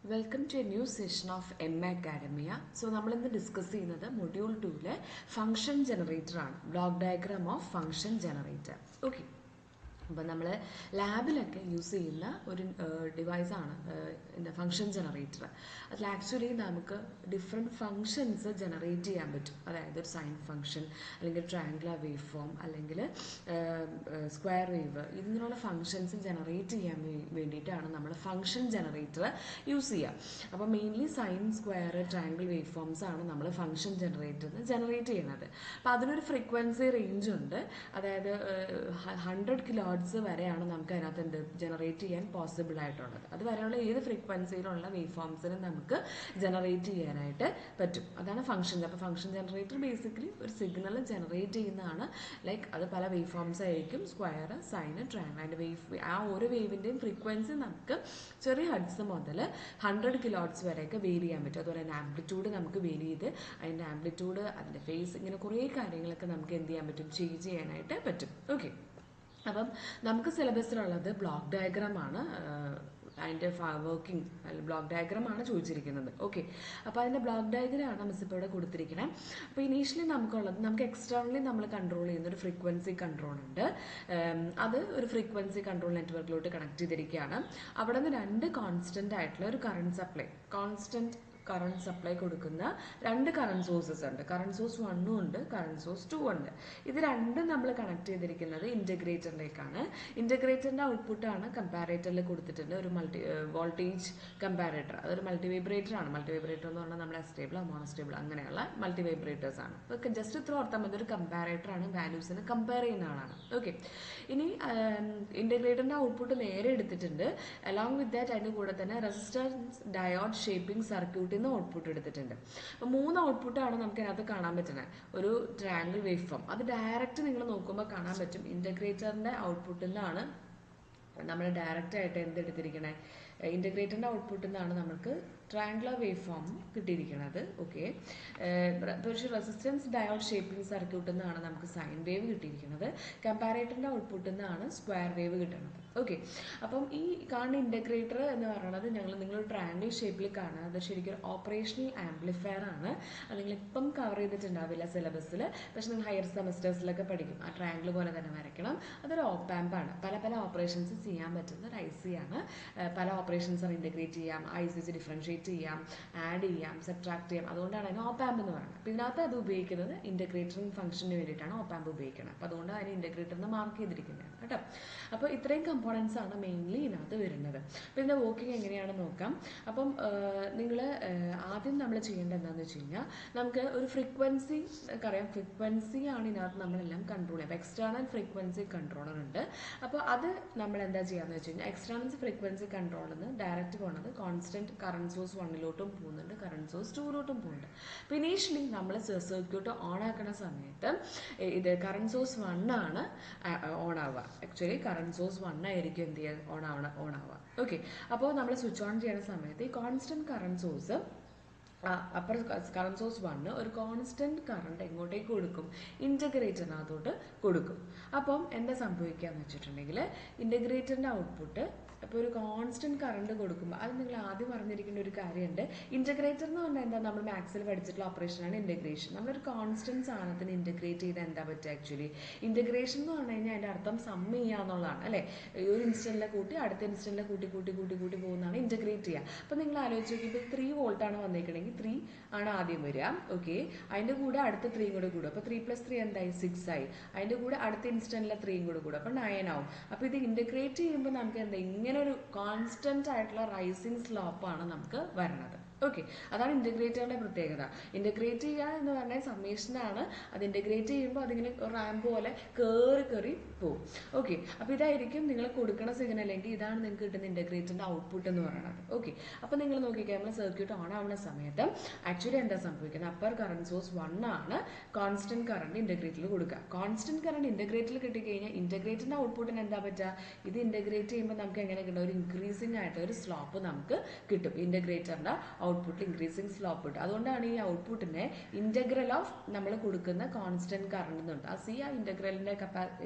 Welcome to a new session of MA Academia. So, we will discuss module 2 function generator, block diagram of function generator. Okay. അപ്പോൾ നമ്മൾ ലാബിലൊക്കെ use ചെയ്യുന്ന ഒരു ഡിവൈസാണ് function generator. അതിൽ actually നമുക്ക് different functions generate ചെയ്യാൻ പറ്റും. അതായത് ഒരു സൈൻ ഫങ്ഷൻ, അല്ലെങ്കിൽ ട്രയാങ്കുലർ വേവ് ഫോം, അല്ലെങ്കിൽ സ്ക്വയർ വേവ്, ഇതിനുള്ള ഫങ്ഷൻസ് ജനറേറ്റ് ചെയ്യാൻ വേണ്ടിയിട്ടാണ് നമ്മൾ ഫങ്ഷൻ ജനറേറ്റർ യൂസ് ചെയ്യുക. അപ്പോൾ mainly sine, square, triangle wave forms ആണ് നമ്മൾ ഫങ്ഷൻ ജനറേറ്ററിന് ജനറേറ്റ് ചെയ്യുന്നത്. അപ്പോൾ അതിനൊരു ഫ്രീക്വൻസി റേഞ്ച് ഉണ്ട്. അതായത് 100 കിലോ വരെയാണ് നമുക്ക് അതിനകത്ത് ജനറേറ്റ് ചെയ്യാൻ പോസിബിൾ ആയിട്ടുള്ളത്. അത് വരെയുള്ള ഏത് ഫ്രീക്വൻസിയിലുള്ള വേവ് ഫോംസിനും നമുക്ക് ജനറേറ്റ് ചെയ്യാനായിട്ട് പറ്റും. അതാണ് ഫംഗ്ഷൻ. അപ്പോൾ ഫംഗ്ഷൻ ജനറേറ്റർ ബേസിക്കലി ഒരു സിഗ്നൽ ജനറേറ്റ് ചെയ്യുന്നതാണ്. ലൈക്ക് അത് പല വേവ് ഫോംസ് ആയിരിക്കും, സ്ക്വയർ, സൈന്, ട്രയാങ്കിൾ. അതിൻ്റെ വേവ്, ആ ഓരോ വേവിൻ്റെയും ഫ്രീക്വൻസി നമുക്ക് ചെറിയ ഹെർട്സ് മുതൽ 100 കിലോ ഹെർട്സ് വരെയൊക്കെ വേരി ചെയ്യാൻ പറ്റും. അതുപോലെ തന്നെ ആംപ്ലിറ്റ്യൂഡ് നമുക്ക് വേരി ചെയ്ത് അതിൻ്റെ ആംപ്ലിറ്റ്യൂഡ്, അതിൻ്റെ ഫേസ്, ഇങ്ങനെ കുറേ കാര്യങ്ങളൊക്കെ നമുക്ക് എന്ത് ചെയ്യാൻ പറ്റും, ചേഞ്ച് ചെയ്യാനായിട്ട് പറ്റും. ഓക്കെ. അപ്പം നമുക്ക് സിലബസിലുള്ളത് ബ്ലോക്ക് ഡയഗ്രാമാണ്. അതിൻ്റെ വർക്കിംഗ് ബ്ലോക്ക് ഡയഗ്രാമാണ് ചോദിച്ചിരിക്കുന്നത്. ഓക്കെ. അപ്പോൾ അതിൻ്റെ ബ്ലോക്ക് ഡയഗ്രാമാണ് മിസ് ഇപ്പോൾ ഇവിടെ കൊടുത്തിരിക്കുന്നത്. അപ്പോൾ ഇനീഷ്യലി നമുക്ക് എക്സ്റ്റേണലി നമ്മൾ കൺട്രോൾ ചെയ്യുന്ന ഒരു ഫ്രീക്വൻസി കൺട്രോൾ ഉണ്ട്. അത് ഒരു ഫ്രീക്വൻസി കൺട്രോൾ നെറ്റ്വർക്കിലോട്ട് കണക്ട് ചെയ്തിരിക്കുകയാണ്. അവിടെ നിന്ന് രണ്ട് കോൺസ്റ്റൻ്റ് ആയിട്ടുള്ള ഒരു current supply, constant current supply കൊടുക്കുന്ന രണ്ട് കറണ്ട് സോഴ്സസ് ഉണ്ട്. കറണ്ട് സോഴ്സ് 1 ഉണ്ട്, കറണ്ട് സോഴ്സ് 2 ഉണ്ട്. ഇത് രണ്ടും നമ്മൾ കണക്ട് ചെയ്തിരിക്കുന്നത് ഇൻ്റഗ്രേറ്ററിലേക്കാണ്. ഇൻ്റഗ്രേറ്ററിൻ്റെ ഔട്ട്പുട്ടാണ് കമ്പാരേറ്ററിൽ കൊടുത്തിട്ടുണ്ട്. ഒരു വോൾട്ടേജ് കമ്പാരേറ്റർ, അതൊരു മൾട്ടി വൈബ്രേറ്റർ ആണ്. മൾട്ടി വൈബ്രേറ്റർ എന്ന് പറഞ്ഞാൽ നമ്മൾ അസ്റ്റേബിൾ, മോണോസ്റ്റേബിൾ അങ്ങനെയുള്ള മൾട്ടി വൈബ്രേറ്റേഴ്സ് ആണ്. അപ്പോൾ ജസ്റ്റ് ഇത്ര ഓർത്താൽ മതി, ഒരു കമ്പാരേറ്റർ ആണ്, വാല്യൂസിന് കമ്പയർ ചെയ്യുന്ന ആളാണ്. ഓക്കെ. ഇനി ഇൻ്റഗ്രേറ്ററിൻ്റെ ഔട്ട്പുട്ട് നേരെ എടുത്തിട്ടുണ്ട്. അലോങ് വിത്ത് ദാറ്റ് അതിൻ്റെ കൂടെ തന്നെ resistance diode shaping circuit output എടുത്തിട്ടുണ്ട്. അപ്പോൾ 3 ഔട്ട്പുട്ടാണ് നമുക്ക് അതിനകത്ത് കാണാൻ പറ്റുന്നത്. ഒരു ട്രയാങ്കിൾ വേവ് ഫോം, അത് ഡയറക്റ്റ് നിങ്ങൾ നോക്കുമ്പോൾ കാണാൻ പറ്റും. ഇൻ്റഗ്രേറ്ററിൻ്റെ ഔട്ട്പുട്ടിൽ നിന്നാണ് നമ്മൾ ഡയറക്റ്റ് ആയിട്ട് എന്തെടുത്തിരിക്കണേ, ഇൻ്റഗ്രേറ്ററിൻ്റെ ഔട്ട്പുട്ടിൽ നിന്നാണ് നമുക്ക് ട്രയാങ്കുലർ വേവ് ഫോം കിട്ടിയിരിക്കുന്നത്. ഓക്കെ. പക്ഷേ റെസിസ്റ്റൻസ് ഡയോഡ് ഷേപ്പിംഗ് സർക്യൂട്ടിൽ നിന്നാണ് നമുക്ക് സൈൻ വേവ് കിട്ടിയിരിക്കുന്നത്. കമ്പാരേറ്ററിൻ്റെ ഔട്ട്പുട്ടിൽ നിന്നാണ് സ്ക്വയർ വേവ് കിട്ടുന്നത്. ഓക്കെ. അപ്പം ഈ കാണുന്ന ഇൻ്റഗ്രേറ്റർ എന്ന് പറയുന്നത് നിങ്ങളൊരു ട്രയാങ്കിൾ ഷേപ്പിൽ കാണുക, അത് ശരിക്കും ഓപ്പറേഷണൽ ആംപ്ലിഫയർ ആണ്. അത് നിങ്ങളിപ്പം കവർ ചെയ്തിട്ടുണ്ടാവില്ല സിലബസിൽ, പക്ഷെ നിങ്ങൾ ഹയർ സെമസ്റ്റേഴ്സിലൊക്കെ പഠിക്കും. ആ ട്രയാങ്കിൾ പോലെ തന്നെ വരയ്ക്കണം. അതൊരു ഓപ്പാമ്പാണ്. പല പല ഓപ്പറേഷൻസ് ചെയ്യാൻ പറ്റുന്ന ഒരു IC ആണ്. പല ഓപ്പറേഷൻസ് ഇൻ്റഗ്രേറ്റ് ചെയ്യാം, IC വെച്ച് ഡിഫറൻഷ്യേറ്റ് ചെയ്യാം, ആഡ് ചെയ്യാം, സബ്ട്രാക്ട് ചെയ്യാം. അതുകൊണ്ടാണ് അതിന് ഓപ്പാമ്പ് എന്ന് പറയുന്നത്. അപ്പോൾ ഇതിനകത്ത് അത് ഉപയോഗിക്കുന്നത് ഇൻ്റഗ്രേറ്ററിങ് ഫംഗ്ഷന് വേണ്ടിയിട്ടാണ് ഓപ്പാമ്പ് ഉപയോഗിക്കുന്നത്. അപ്പോൾ അതുകൊണ്ട് അതിന് ഇൻ്റഗ്രേറ്ററിന് മാർക്ക് ചെയ്തിരിക്കുന്നതാണ് കേട്ടോ. അപ്പോൾ ഇത്രയും കമ്പോണൻസ് ആണ് മെയിൻലി ഇതിനകത്ത് വരുന്നത്. അപ്പോൾ ഇതിൻ്റെ വർക്കിംഗ് എങ്ങനെയാണെന്ന് നോക്കാം. അപ്പം നിങ്ങൾ ആദ്യം നമ്മൾ ചെയ്യേണ്ടത് എന്താണെന്ന് വെച്ച് കഴിഞ്ഞാൽ, നമുക്ക് ഒരു ഫ്രീക്വൻസി അറിയാം. ഫ്രീക്വൻസി ആണ് ഇതിനകത്ത് നമ്മളെല്ലാം കൺട്രോൾ ചെയ്യുക. അപ്പോൾ എക്സ്റ്റേണൽ ഫ്രീക്വൻസി കൺട്രോളർ ഉണ്ട്. അപ്പോൾ അത് നമ്മൾ എന്താ ചെയ്യാന്ന് വെച്ച് കഴിഞ്ഞാൽ, എക്സ്റ്റേണൽ ഫ്രീക്വൻസി കൺട്രോളിൽ നിന്ന് ഡയറക്റ്റ് പോകുന്നത് കോൺസ്റ്റന്റ് കറണ്ട് സോഴ്സ് 1ലോട്ടും പോകുന്നുണ്ട്, കറണ്ട് സോഴ്സ് 2ലോട്ടും പോകുന്നുണ്ട്. അപ്പോൾ ഇനീഷ്യലി നമ്മൾ സർക്യൂട്ട് ഓൺ ആക്കുന്ന സമയത്ത് ഇത് കറണ്ട് സോഴ്സ് 1 ആണ് ഓൺ ആവുക. ആക്ച്വലി കറണ്ട് സോഴ്സ് 1 ആയിരിക്കും എന്ത് ചെയ്യുക, ഓൺ ആവുക. ഓക്കെ. അപ്പോൾ നമ്മൾ സ്വിച്ച് ഓൺ ചെയ്യുന്ന സമയത്ത് ഈ constant current source, upper current source 1 ഒരു കോൺസ്റ്റന്റ് കറണ്ട് എങ്ങോട്ടേക്ക് കൊടുക്കും, ഇൻ്റഗ്രേറ്ററിനകത്തോട്ട് കൊടുക്കും. അപ്പം എന്താ സംഭവിക്കുക എന്ന് വെച്ചിട്ടുണ്ടെങ്കിൽ, ഇൻ്റഗ്രേറ്ററിൻ്റെ ഔട്ട്പുട്ട് അപ്പോൾ ഒരു കോൺസ്റ്റന്റ് കറണ്ട് കൊടുക്കുമ്പോൾ, അത് നിങ്ങൾ ആദ്യം പറഞ്ഞിരിക്കേണ്ട ഒരു കാര്യമുണ്ട്. ഇൻ്റഗ്രേറ്റർ എന്ന് പറഞ്ഞാൽ എന്താ, നമ്മൾ മാത്സിൽ പഠിച്ചിട്ടുള്ള ഓപ്പറേഷനാണ് ഇൻ്റഗ്രേഷൻ. നമ്മളൊരു കോൺസ്റ്റന്റ് സാധനത്തിന് ഇൻ്റഗ്രേറ്റ് ചെയ്താൽ എന്താ പറ്റുക, ആക്ച്വലി ഇൻ്റഗ്രേഷൻ എന്ന് പറഞ്ഞു കഴിഞ്ഞാൽ അതിൻ്റെ അർത്ഥം സം ചെയ്യുക എന്നുള്ളതാണ്, അല്ലേ? ഒരു ഇൻസ്റ്റൻറ്റിലെ കൂട്ടി അടുത്ത ഇൻസ്റ്റൻറ്റിലെ കൂട്ടി പോകുന്നതാണ് ഇൻ്റഗ്രേറ്റ് ചെയ്യുക. അപ്പോൾ നിങ്ങൾ ആലോചിച്ച് നോക്കി, ഇപ്പോൾ 3 വോൾട്ടാണ് വന്നിരിക്കണമെങ്കിൽ 3 ആണ് ആദ്യം വരിക. ഓക്കെ. അതിൻ്റെ കൂടെ അടുത്ത 3 കൂടെ കൂടും. അപ്പോൾ 3 + 3 എന്തായി, 6 ആയി. അതിൻ്റെ കൂടെ അടുത്ത ഇൻസ്റ്റൻറ്റിലെ 3 കൂടെ കൂടും. അപ്പോൾ 9 ആവും. അപ്പോൾ ഇത് ഇൻ്റഗ്രേറ്റ് ചെയ്യുമ്പോൾ നമുക്ക് എന്താ, ഇങ്ങനെ ഒരു കോൺസ്റ്റന്റ് ആയിട്ടുള്ള റൈസിങ് സ്ലോപ്പാണ് നമുക്ക് വരുന്നത്. ഓക്കെ. അതാണ് ഇൻ്റഗ്രേറ്ററിൻ്റെ പ്രത്യേകത. ഇൻ്റഗ്രേറ്റ് ചെയ്യുക എന്ന് പറഞ്ഞാൽ സമ്മേഷനാണ്. അത് ഇൻ്റഗ്രേറ്റ് ചെയ്യുമ്പോൾ അതിങ്ങനെ റാമ്പ് പോലെ കയറി പോകും. ഓക്കെ. അപ്പോൾ ഇതായിരിക്കും നിങ്ങൾ കൊടുക്കുന്ന സിഗ്നൽ. എങ്കിൽ ഇതാണ് നിങ്ങൾക്ക് കിട്ടുന്ന ഇൻ്റഗ്രേറ്ററിൻ്റെ ഔട്ട്പുട്ട് എന്ന് പറയുന്നത്. ഓക്കെ. അപ്പോൾ നിങ്ങൾ നോക്കിക്കുക, നമ്മൾ സർക്യൂട്ട് ഓൺ ആവുന്ന സമയത്ത് ആക്ച്വലി എന്താ സംഭവിക്കുന്നത്, അപ്പർ കറണ്ട് സോഴ്സ് 1 ആണ് കോൺസ്റ്റന്റ് കറണ്ട് ഇൻ്റഗ്രേറ്ററിൽ കൊടുക്കുക. കോൺസ്റ്റന്റ് കറണ്ട് ഇൻ്റഗ്രേറ്ററിൽ കിട്ടിക്കഴിഞ്ഞാൽ ഇൻ്റഗ്രേറ്ററിൻ്റെ ഔട്ട്പുട്ടിന് എന്താ പറ്റുക, ഇത് ഇൻ്റഗ്രേറ്റ് ചെയ്യുമ്പോൾ നമുക്ക് എങ്ങനെ കിട്ടും, ഒരു ഇൻക്രീസിങ് ആയിട്ട് ഒരു സ്ലോപ്പ് നമുക്ക് കിട്ടും ഇൻ്റഗ്രേറ്ററിൻ്റെ ഔട്ട്പുട്ടിൽ ഇൻക്രീസിങ് സ്ലോപ്പ് കിട്ടും. അതുകൊണ്ടാണ് ഈ ഔട്ട്പുട്ടിനെ ഇന്റഗ്രൽ ഓഫ് നമ്മൾ കൊടുക്കുന്ന കോൺസ്റ്റന്റ് കറണ്ട് എന്നുണ്ട്. ആ സി ആ ഇന്റഗ്രലിന്റെ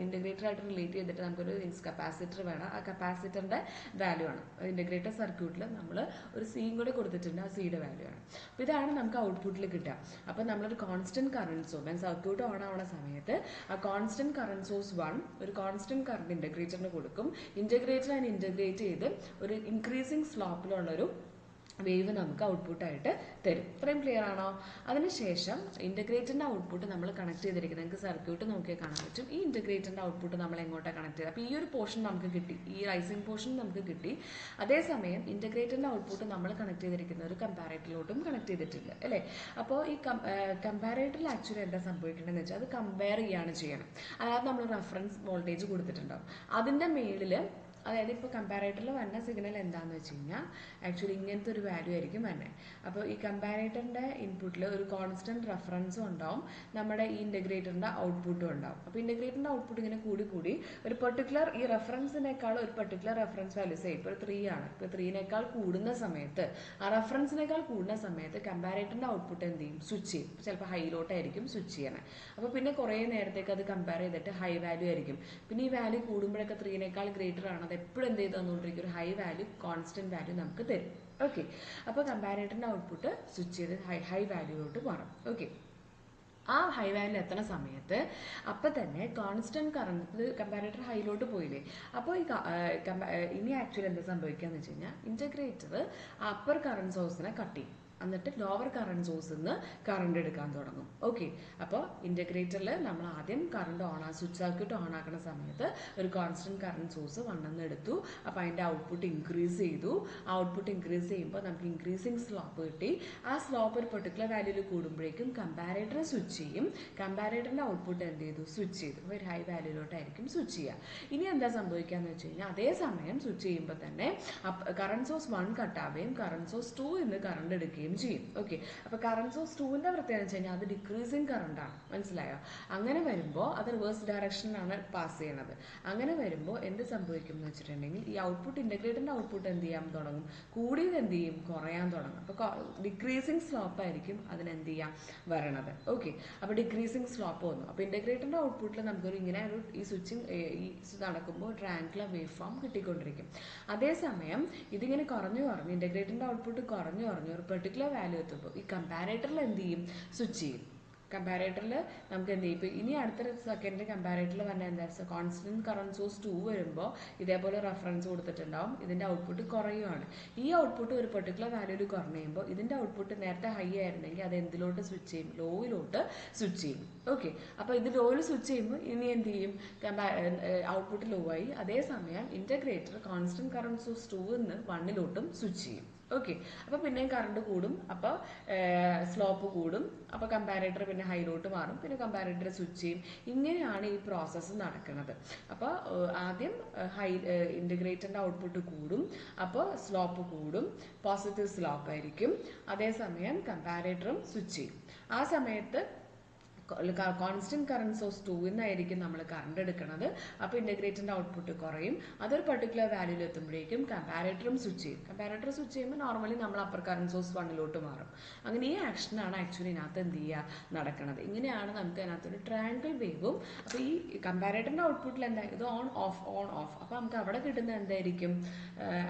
ഇന്റഗ്രേറ്ററായിട്ട് റിലേറ്റ് ചെയ്തിട്ട് നമുക്കൊരു കപ്പാസിറ്റർ വേണം. ആ കപ്പാസിറ്ററിന്റെ വാല്യൂ ആണ് ഇന്റഗ്രേറ്റർ സർക്യൂട്ടിൽ നമ്മൾ ഒരു സിയും കൂടെ കൊടുത്തിട്ടുണ്ട്. ആ സിയുടെ വാല്യൂ ആണ്. അപ്പോൾ ഇതാണ് നമുക്ക് ഔട്ട്പുട്ടിൽ കിട്ടുക. അപ്പോൾ നമ്മളൊരു constant current source circuit on ആവുന്ന സമയത്ത് ആ കോൺസ്റ്റന്റ് കറണ്ട് സോഴ്സ് 1 ഒരു കോൺസ്റ്റന്റ് കറണ്ട് ഇന്റഗ്രേറ്ററിന് കൊടുക്കും. ഇന്റഗ്രേറ്റർ അതിന് ഇന്റഗ്രേറ്റ് ചെയ്ത് ഒരു ഇൻക്രീസിങ് സ്ലോപ്പിലുള്ളൊരു വേവ് നമുക്ക് ഔട്ട്പുട്ടായിട്ട് തരും. ഇത്രയും ക്ലിയർ ആണോ? അതിനുശേഷം ഇന്റഗ്രേറ്ററിന്റെ ഔട്ട്പുട്ട് നമ്മൾ കണക്ട് ചെയ്തിരിക്കുന്നത് നിങ്ങൾക്ക് സർക്യൂട്ട് നോക്കിയാൽ കാണാൻ പറ്റും. ഈ ഇന്റഗ്രേറ്ററിന്റെ ഔട്ട്പുട്ട് നമ്മൾ എങ്ങോട്ടാണ് കണക്ട് ചെയ്തത്? അപ്പോൾ ഈ ഒരു പോർഷൻ നമുക്ക് കിട്ടി, ഈ റൈസിംഗ് പോർഷൻ നമുക്ക് കിട്ടി. അതേസമയം ഇന്റഗ്രേറ്ററിന്റെ ഔട്ട്പുട്ട് നമ്മൾ കണക്ട് ചെയ്തിരിക്കുന്ന ഒരു കമ്പാരേറ്ററിലോട്ടും കണക്ട് ചെയ്തിട്ടില്ല അല്ലേ? അപ്പോൾ ഈ കമ്പാരേറ്ററിൽ ആക്ച്വലി എന്താ സംഭവിക്കേണ്ടതെന്ന് വെച്ചാൽ അത് കമ്പയർ ചെയ്യാണ് ചെയ്യണം. അതായത് നമ്മൾ റെഫറൻസ് വോൾട്ടേജ് കൊടുത്തിട്ടുണ്ടാവും. അതിന്റെ മേളിൽ അതായത് ഇപ്പോൾ കമ്പാരേറ്ററിൽ വന്ന സിഗ്നൽ എന്താണെന്ന് വെച്ച് കഴിഞ്ഞാൽ ആക്ച്വലി ഇങ്ങനത്തെ ഒരു വാല്യൂ ആയിരിക്കും വന്നെ. അപ്പോൾ ഈ കമ്പാരേറ്ററിൻ്റെ ഇൻപുട്ടിൽ ഒരു കോൺസ്റ്റന്റ് റെഫറൻസും ഉണ്ടാവും, നമ്മുടെ ഈ ഇൻ്റഗ്രേറ്ററിൻ്റെ ഔട്ട്പുട്ടും ഉണ്ടാവും. അപ്പോൾ ഇൻ്റഗ്രേറ്ററിൻ്റെ ഔട്ട്പുട്ട് ഇങ്ങനെ കൂടി ഒരു പെർട്ടിക്കുലർ ഈ റെഫറൻസിനേക്കാൾ ഒരു പെർട്ടിക്കുലർ റെഫറൻസ് വാല്യൂ സേ ഇപ്പോൾ 3 ആണ്. ഇപ്പോൾ 3നേക്കാൾ കൂടുന്ന സമയത്ത് ആ റെഫറൻസിനേക്കാൾ കൂടുന്ന സമയത്ത് കമ്പാരേറ്ററിൻ്റെ ഔട്ട്പുട്ട് എന്ത് ചെയ്യും? സ്വിച്ച് ചെയ്യും. ചിലപ്പോൾ ഹൈയിലോട്ടായിരിക്കും സ്വിച്ച് ചെയ്യണേ. അപ്പോൾ പിന്നെ കുറേ നേരത്തേക്ക് അത് കമ്പയർ ചെയ്തിട്ട് ഹൈ വാല്യൂ ആയിരിക്കും. പിന്നെ ഈ വാല്യൂ കൂടുമ്പോഴൊക്കെ 3നേക്കാൾ ഗ്രേറ്റർ ആണ്, അത് എപ്പോഴും എന്ത് ചെയ്ത് തന്നുകൊണ്ടിരിക്കും? ഒരു ഹൈ വാല്യൂ കോൺസ്റ്റന്റ് വാല്യൂ നമുക്ക് തരും. ഓക്കെ, അപ്പോൾ കമ്പാരേറ്ററിന്റെ ഔട്ട്പുട്ട് സ്വിച്ച് ചെയ്ത് ഹൈ വാല്യൂലോട്ട് മാറും. ഓക്കെ, ആ ഹൈ വാല്യൂ എത്തുന്ന സമയത്ത് അപ്പം തന്നെ കോൺസ്റ്റന്റ് കറണ്ട് കമ്പാരേറ്റർ ഹൈയിലോട്ട് പോയില്ലേ? അപ്പോൾ ഇനി ആക്ച്വലി എന്താ സംഭവിക്കാന്ന് വെച്ച് കഴിഞ്ഞാൽ ഇന്റഗ്രേറ്റർ അപ്പർ കറണ്ട് സോഴ്സിനെ കട്ട് ചെയ്യും. എന്നിട്ട് ലോവർ കറണ്ട് സോഴ്സിൽ നിന്ന് കറണ്ട് എടുക്കാൻ തുടങ്ങും. ഓക്കെ, അപ്പോൾ ഇന്റഗ്രേറ്ററിൽ നമ്മൾ ആദ്യം കറണ്ട് സ്വിച്ച് സർക്യൂട്ട് ഓൺ ആക്കുന്ന സമയത്ത് ഒരു കോൺസ്റ്റന്റ് കറണ്ട് സോഴ്സ് 1 എടുത്തു. അപ്പോൾ അതിൻ്റെ ഔട്ട്പുട്ട് ഇൻക്രീസ് ചെയ്തു. ആ ഔട്ട്പുട്ട് ഇൻക്രീസ് ചെയ്യുമ്പോൾ നമുക്ക് ഇൻക്രീസിങ് സ്ലോപ്പ് കിട്ടി. ആ സ്ലോപ്പ് ഒരു പെർട്ടിക്കുലർ വാല്യൂയിൽ കൂടുമ്പോഴേക്കും കമ്പാരേറ്റർ സ്വിച്ച് ചെയ്യും. കമ്പാരേറ്ററിൻ്റെ ഔട്ട്പുട്ട് എന്ത് ചെയ്തു? സ്വിച്ച് ചെയ്തു. ഒരു ഹൈ വാല്യൂയിലോട്ടായിരിക്കും സ്വിച്ച് ചെയ്യുക. ഇനി എന്താ സംഭവിക്കാന്ന് വെച്ച് കഴിഞ്ഞാൽ അതേ സമയം സ്വിച്ച് ചെയ്യുമ്പോൾ തന്നെ കറണ്ട് സോഴ്സ് 1 കട്ടാവുകയും കറണ്ട് സോഴ്സ് 2 ഇന്ന് കറണ്ട് എടുക്കുകയും ചെയ്യും. ഓക്കെ, അപ്പോൾ കറണ്ട് സോഴ്സ് 2ന്റെ പ്രത്യേകത വെച്ച് കഴിഞ്ഞാൽ അത് ഡിക്രീസിങ് കറണ്ട് ആണ്. മനസ്സിലായോ? അങ്ങനെ വരുമ്പോൾ അത് റിവേഴ്സ് ഡയറക്ഷനിലാണ് പാസ് ചെയ്യണത്. അങ്ങനെ വരുമ്പോൾ എന്ത് സംഭവിക്കും എന്ന് വെച്ചിട്ടുണ്ടെങ്കിൽ ഈ ഔട്ട്പുട്ട് ഇന്റഗ്രേറ്ററിന്റെ ഔട്ട്പുട്ട് എന്ത് ചെയ്യാൻ തുടങ്ങും? കൂടിയത് എന്ത് ചെയ്യും? കുറയാൻ തുടങ്ങും. അപ്പോൾ ഡിക്രീസിങ് സ്ലോപ്പ് ആയിരിക്കും അതിനെന്ത് ചെയ്യാം വരണത്. ഓക്കെ, അപ്പോൾ ഡിക്രീസിങ് സ്ലോപ്പ് വന്നു. അപ്പോൾ ഇന്റഗ്രേറ്ററിന്റെ ഔട്ട്പുട്ടിൽ നമുക്കൊരു ഇങ്ങനെ ഒരു ഈ സ്വിച്ചിങ് നടക്കുമ്പോൾ ട്രയാങ്കുലർ വേവ് ഫോം കിട്ടിക്കൊണ്ടിരിക്കും. അതേസമയം ഇതിങ്ങനെ കുറഞ്ഞു ഇന്റഗ്രേറ്ററിന്റെ ഔട്ട്പുട്ട് കുറഞ്ഞു ഒരു പെർട്ടിക്കുലർ വാല്യൂ എത്തുമ്പോൾ ഈ കമ്പാരേറ്ററിൽ എന്ത് ചെയ്യും? സ്വിച്ച് ചെയ്യും. കമ്പാരേറ്ററിൽ നമുക്ക് എന്ത് ചെയ്യും? ഇപ്പോൾ ഇനി അടുത്ത സെക്കൻഡ് കമ്പാരേറ്ററിൽ പറഞ്ഞാൽ എന്താ? കോൺസ്റ്റന്റ് കറണ്ട് സോഴ്സ് 2 വരുമ്പോൾ ഇതേപോലെ റെഫറൻസ് കൊടുത്തിട്ടുണ്ടാവും. ഇതിൻ്റെ ഔട്ട്പുട്ട് കുറയുകയാണ്. ഈ ഔട്ട്പുട്ട് ഒരു പെർട്ടിക്കുലർ വാല്യൂവിൽ കുറഞ്ഞു കഴിയുമ്പോൾ ഇതിൻ്റെ ഔട്ട്പുട്ട് നേരത്തെ ഹൈ ആയിരുന്നെങ്കിൽ അത് എന്തിലോട്ട് സ്വിച്ച് ചെയ്യും? ലോയിലോട്ട് സ്വിച്ച് ചെയ്യും. ഓക്കെ, അപ്പോൾ ഇത് ലോയിൽ സ്വിച്ച് ചെയ്യുമ്പോൾ ഇനി എന്ത് ചെയ്യും? ഔട്ട്പുട്ട് ലോ ആയി. അതേസമയം ഇന്റഗ്രേറ്റർ കോൺസ്റ്റന്റ് കറണ്ട് സോഴ്സ് 2 നിന്ന് 1 സ്വിച്ച് ചെയ്യും. ഓക്കെ, അപ്പോൾ പിന്നെയും കറണ്ട് കൂടും. അപ്പോൾ സ്ലോപ്പ് കൂടും. അപ്പോൾ കമ്പാരേറ്റർ പിന്നെ ഹൈയിലോട്ട് മാറും. പിന്നെ കമ്പാരേറ്റർ സ്വിച്ച് ചെയ്യും. ഇങ്ങനെയാണ് ഈ പ്രോസസ്സ് നടക്കുന്നത്. അപ്പോൾ ആദ്യം ഇന്റഗ്രേറ്ററിന്റെ ഔട്ട്പുട്ട് കൂടും. അപ്പോൾ സ്ലോപ്പ് കൂടും. പോസിറ്റീവ് സ്ലോപ്പ് ആയിരിക്കും. അതേസമയം കമ്പാരേറ്ററും സ്വിച്ച് ചെയ്യും. ആ സമയത്ത് കോൺസ്റ്റന്റ് കറണ്ട് സോഴ്സ് 2 നിന്നായിരിക്കും നമ്മൾ കറണ്ട് എടുക്കുന്നത്. അപ്പോൾ ഇന്റഗ്രേറ്ററിന്റെ ഔട്ട്പുട്ട് കുറയും. അതൊരു പെർട്ടിക്കുലർ വാല്യൂയിൽ എത്തുമ്പോഴേക്കും കമ്പാരേറ്ററും സ്വിച്ച് ചെയ്യും. കമ്പാരേറ്റർ സ്വിച്ച് ചെയ്യുമ്പോൾ നോർമലി നമ്മൾ അപ്പർ കറണ്ട് സോഴ്സ് 1 മാറും. അങ്ങനെ ഈ ആക്ഷനാണ് ആക്ച്വലി ഇതിനകത്ത് എന്ത് ചെയ്യുക നടക്കുന്നത്. ഇങ്ങനെയാണ് നമുക്ക് അതിനകത്തൊരു ട്രയാങ്കിൾ വേവും. അപ്പോൾ ഈ കമ്പാരേറ്ററിന്റെ ഔട്ട്പുട്ടിൽ എന്താ? ഇത് ഓൺ ഓഫ്. അപ്പോൾ നമുക്ക് അവിടെ കിട്ടുന്നത് എന്തായിരിക്കും?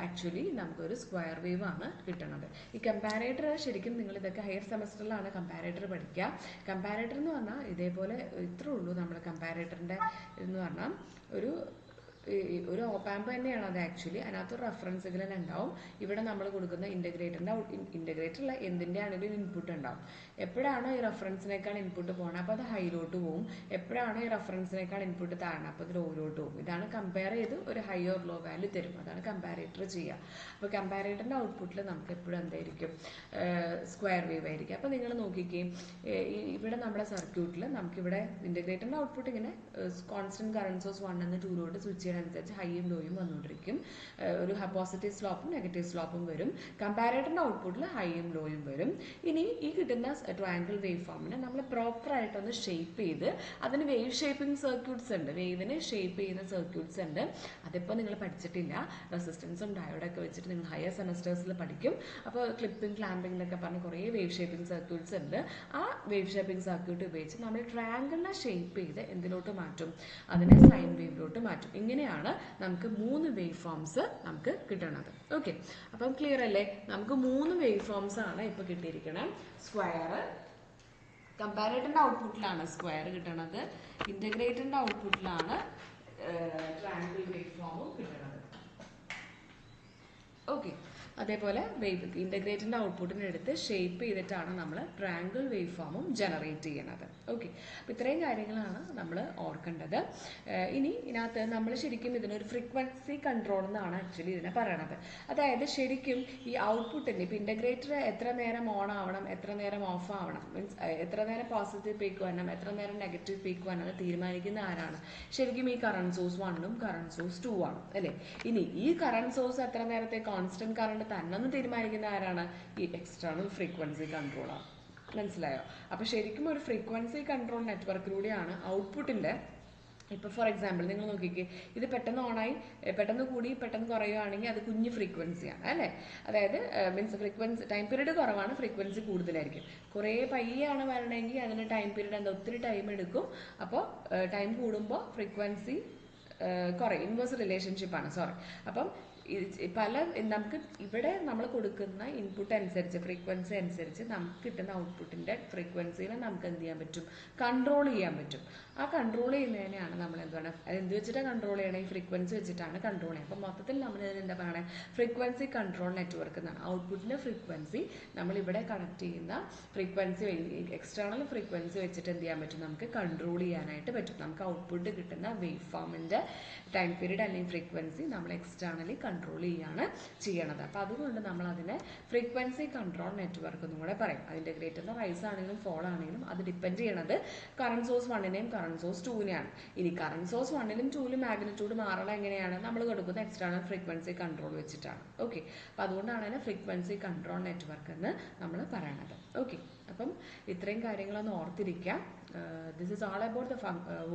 ആക്ച്വലി നമുക്കൊരു സ്ക്വയർ വേവ് ആണ് കിട്ടുന്നത്. ഈ കമ്പാരേറ്റർ ശരിക്കും നിങ്ങൾ ഇതൊക്കെ ഹയർ സെമസ്റ്ററിലാണ് കമ്പാരേറ്റർ പഠിക്കുക. കമ്പാരേറ്റർ എന്ന് പറഞ്ഞാൽ ഇതേപോലെ ഇത്രേ ഉള്ളൂ. നമ്മൾ കമ്പാരേറ്ററിന്റെ എന്ന് പറഞ്ഞാൽ ഒരു ഓപ്പാമ്പ് തന്നെയാണ് അത് ആക്ച്വലി. അതിനകത്തൊരു റെഫറൻസ് സിഗ്നൽ ഉണ്ടാവും. ഇവിടെ നമ്മൾ കൊടുക്കുന്ന ഇന്റഗ്രേറ്ററിലെ എന്തിൻ്റെ ആണെങ്കിലും ഇൻപുട്ട് ഉണ്ടാവും. എപ്പോഴാണോ ഈ റെഫറൻസിനേക്കാൾ ഇൻപുട്ട് പോകണം അപ്പോൾ അത് ഹൈയിലോട്ട് പോകും. എപ്പോഴാണോ ഈ റെഫറൻസിനേക്കാൾ ഇൻപുട്ട് താഴണം അപ്പോൾ അത് ലോയിലോട്ട് പോകും. ഇതാണ് കമ്പയർ ചെയ്ത് ഒരു ഹൈ ഓർ ലോ വാല്യൂ തരും. അതാണ് കമ്പാരേറ്റർ ചെയ്യുക. അപ്പോൾ കമ്പാരേറ്ററിന്റെ ഔട്ട്പുട്ടിൽ നമുക്ക് എപ്പോഴും എന്തായിരിക്കും? സ്ക്വയർ വേവ് ആയിരിക്കും. അപ്പോൾ നിങ്ങൾ നോക്കിക്കുകയും ഇവിടെ നമ്മുടെ സർക്യൂട്ടിൽ നമുക്കിവിടെ ഇന്റഗ്രേറ്ററിന്റെ ഔട്ട്പുട്ട് ഇങ്ങനെ കോൺസ്റ്റന്റ് കറണ്ട് സോഴ്സ് 1 നിന്ന് 2 സ്വിച്ച് ചെയ്യണ കൂടുന്നതിനനുസരിച്ച് ഹൈയും ലോയും വന്നുകൊണ്ടിരിക്കും. ഒരു പോസിറ്റീവ് സ്ലോപ്പും നെഗറ്റീവ് സ്ലോപ്പും വരും. കമ്പാരേറ്ററിൻ്റെ ഔട്ട്പുട്ടിൽ ഹൈയും ലോയും വരും. ഇനി ഈ കിട്ടുന്ന ട്രയാങ്കിൾ വേവ് ഫോമിനെ നമ്മൾ പ്രോപ്പറായിട്ടൊന്ന് ഷേപ്പ് ചെയ്ത് അതിന് വേവ് ഷേപ്പിംഗ് സർക്യൂട്ട്സ് ഉണ്ട്, വേവിനെ ഷേപ്പ് ചെയ്യുന്ന സർക്യൂട്ട്സ് ഉണ്ട്. അതിപ്പോൾ നിങ്ങൾ പഠിച്ചിട്ടില്ല. റെസിസ്റ്റൻസും ഡയോഡൊക്കെ വെച്ചിട്ട് നിങ്ങൾ ഹയർ സെമസ്റ്റേഴ്സിൽ പഠിക്കും. അപ്പോൾ ക്ലിപ്പിംഗ് ക്ലാമ്പിംഗ് എന്നൊക്കെ പറഞ്ഞ് കുറേ വേവ് ഷേപ്പിംഗ് സർക്യൂട്ട്സ് ഉണ്ട്. ആ വേവ് ഷേപ്പിംഗ് സർക്യൂട്ട് ഉപയോഗിച്ച് നമ്മൾ ട്രയാങ്കിളിനെ ഷേപ്പ് ചെയ്ത് എന്തിലോട്ട് മാറ്റും? അതിനെ സൈൻ വേവിലോട്ട് മാറ്റും. ഇങ്ങനെയാണ് നമുക്ക് 3 വേവ് ഫോംസ് നമുക്ക് കിട്ടണത്. ഓക്കെ, അപ്പം ക്ലിയർ അല്ലേ? നമുക്ക് 3 വേവ് ഫോംസ് ആണ് ഇപ്പോൾ കിട്ടിയിരിക്കണം. സ്ക്വയർ, കമ്പാരേറ്ററിൻ്റെ ഔട്ട്പുട്ടിലാണ് സ്ക്വയർ കിട്ടണത്, ഇൻ്റഗ്രേറ്ററിൻ്റെ ഔട്ട്പുട്ടിലാണ് ട്രയാങ്കിൾ വേവ് ഫോമും കിട്ടണത്. ഓക്കെ, അതേപോലെ വേവ് ഇൻ്റഗ്രേറ്ററിൻ്റെ ഔട്ട്പുട്ടിനെ എടുത്ത് ഷേപ്പ് ചെയ്തിട്ടാണ് നമ്മൾ ട്രയാങ്കിൾ വേവ് ഫോമും ജനറേറ്റ് ചെയ്യണത്. ഓക്കെ, അപ്പോൾ ഇത്രയും കാര്യങ്ങളാണ് നമ്മൾ ഓർക്കേണ്ടത്. ഇനി ഇതിനകത്ത് നമ്മൾ ശരിക്കും ഇതിനൊരു ഫ്രീക്വൻസി കൺട്രോൾ എന്നാണ് ആക്ച്വലി ഇതിനെ പറയണത്. അതായത് ശരിക്കും ഈ ഔട്ട്പുട്ടിൻ്റെ ഇപ്പോൾ ഇൻ്റഗ്രേറ്റർ എത്ര നേരം ഓൺ ആവണം, എത്ര നേരം ഓഫ് ആവണം, മീൻസ് എത്ര നേരം പോസിറ്റീവ് പീക്ക് വരണം, എത്ര നേരം നെഗറ്റീവ് പീക്ക് വരണം എന്ന് തീരുമാനിക്കുന്ന ആരാണ്? ശരിക്കും ഈ കറണ്ട് സോഴ്സ് 1ഉം കറണ്ട് സോഴ്സ് 2 ആണ് അല്ലേ? ഇനി ഈ കറണ്ട് സോഴ്സ് എത്ര നേരത്തെ കോൺസ്റ്റന്റ് കറണ്ട് തന്നെ തീരുമാനിക്കുന്ന ആരാണ്? ഈ എക്സ്റ്റേണൽ ഫ്രീക്വൻസി കൺട്രോളാണ്. മനസ്സിലായോ? അപ്പോൾ ശരിക്കും ഒരു ഫ്രീക്വൻസി കൺട്രോൾ നെറ്റ്വർക്കിലൂടെയാണ് ഔട്ട്പുട്ടിൻ്റെ, ഇപ്പോൾ ഫോർ എക്സാമ്പിൾ നിങ്ങൾ നോക്കിക്കേ, ഇത് പെട്ടെന്ന് ഓണായി പെട്ടെന്ന് കൂടി പെട്ടെന്ന് കുറയുകയാണെങ്കിൽ അത് കുഞ്ഞ് ഫ്രീക്വൻസിയാണ് അല്ലേ? അതായത് മീൻസ് ഫ്രീക്വൻസി ടൈം പീരീഡ് കുറവാണ്, ഫ്രീക്വൻസി കൂടുതലായിരിക്കും. കുറേ പയ്യാണ് വരണമെങ്കിൽ അതിന് ടൈം പീരീഡ് എന്താ ഒത്തിരി ടൈം എടുക്കും. അപ്പോൾ ടൈം കൂടുമ്പോൾ ഫ്രീക്വൻസി കുറയും. ഇൻവേഴ്സ് റിലേഷൻഷിപ്പാണ്, സോറി. അപ്പം പല നമുക്ക് ഇവിടെ നമ്മൾ കൊടുക്കുന്ന ഇൻപുട്ട് അനുസരിച്ച് ഫ്രീക്വൻസി അനുസരിച്ച് നമുക്ക് കിട്ടുന്ന ഔട്ട്പുട്ടിൻ്റെ ഫ്രീക്വൻസിനെ നമുക്ക് എന്ത് ചെയ്യാൻ പറ്റും? കൺട്രോൾ ചെയ്യാൻ പറ്റും. ആ കൺട്രോൾ ചെയ്യുന്നതിനെയാണ് നമ്മൾ എന്താണ്, അത് എന്ത് വെച്ചിട്ടാണ് കൺട്രോൾ ചെയ്യണേ? ഈ ഫ്രീക്വൻസി വെച്ചിട്ടാണ് കൺട്രോൾ ചെയ്യുക. അപ്പോൾ മൊത്തത്തിൽ നമ്മൾ ഇതിന് എന്താ പറയണേ? ഫ്രീക്വൻസി കൺട്രോൾ നെറ്റ്വർക്ക് എന്നാണ്. ഔട്ട്പുട്ടിൻ്റെ ഫ്രീക്വൻസി നമ്മളിവിടെ കണക്ട് ചെയ്യുന്ന ഫ്രീക്വൻസി എക്സ്റ്റേണൽ ഫ്രീക്വൻസി വെച്ചിട്ട് എന്ത് ചെയ്യാൻ പറ്റും? നമുക്ക് കൺട്രോൾ ചെയ്യാനായിട്ട് പറ്റും. നമുക്ക് ഔട്ട്പുട്ട് കിട്ടുന്ന വേവ് ഫോമിൻ്റെ ടൈം പീരീഡ് അല്ലെങ്കിൽ ഫ്രീക്വൻസി നമ്മൾ എക്സ്റ്റേണലി കൺട്രോൾ ചെയ്യാണ് ചെയ്യണത്. അപ്പോൾ അതുകൊണ്ട് നമ്മൾ അതിനെ ഫ്രീക്വൻസി കൺട്രോൾ നെറ്റ്വർക്ക് എന്നും കൂടെ പറയും. അതിൻ്റെ ഗ്രേറ്ററിൻ്റെ റൈസ് ആണെങ്കിലും ഫോൾ ആണെങ്കിലും അത് ഡിപ്പെൻഡ് ചെയ്യണത് കറണ്ട് സോഴ്സ് 1നെയും കറണ്ട് സോഴ്സ് 2നെയാണ്. ഇനി കറണ്ട് സോഴ്സ് 1ലും 2ലും മാഗ്നിറ്റ്യൂഡ് മാറണം എങ്ങനെയാണ്? നമ്മൾ കൊടുക്കുന്ന എക്സ്റ്റേണൽ ഫ്രീക്വൻസി കൺട്രോൾ വെച്ചിട്ടാണ്. ഓക്കെ, അപ്പോൾ അതുകൊണ്ടാണ് അതിനെ ഫ്രീക്വൻസി കൺട്രോൾ നെറ്റ്വർക്ക് എന്ന് നമ്മൾ പറയണത്. ഓക്കെ, അപ്പം ഇത്രയും കാര്യങ്ങളൊന്ന് ഓർത്തിരിക്കാം. This is all about the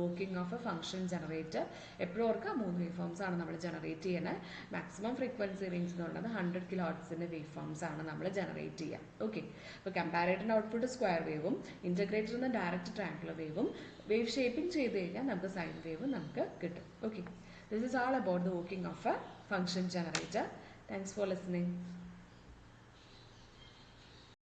working of a function generator. എപ്പോഴും ഓർക്കുക 3 വേവ് ഫോംസ് ആണ് നമ്മൾ ജനറേറ്റ് ചെയ്യുന്നത്. മാക്സിമം ഫ്രീക്വൻസി റേഞ്ച് എന്ന് പറയുന്നത് 100 kHz വേവ് ഫോംസ് ആണ് നമ്മൾ ജനറേറ്റ് ചെയ്യുക. ഓക്കെ, അപ്പോൾ കമ്പാരേറ്ററിൻ്റെ ഔട്ട്പുട്ട് സ്ക്വയർ വേവും ഇൻ്റഗ്രേറ്ററിൽ നിന്ന് ഡയറക്റ്റ് ട്രയാങ്കുലർ വേവും വേവ് ഷേപ്പിംഗ് ചെയ്ത് കഴിഞ്ഞാൽ നമുക്ക് സൈൻ വേവ് നമുക്ക് കിട്ടും. Okay, this is all about the working of a function generator. Thanks for listening.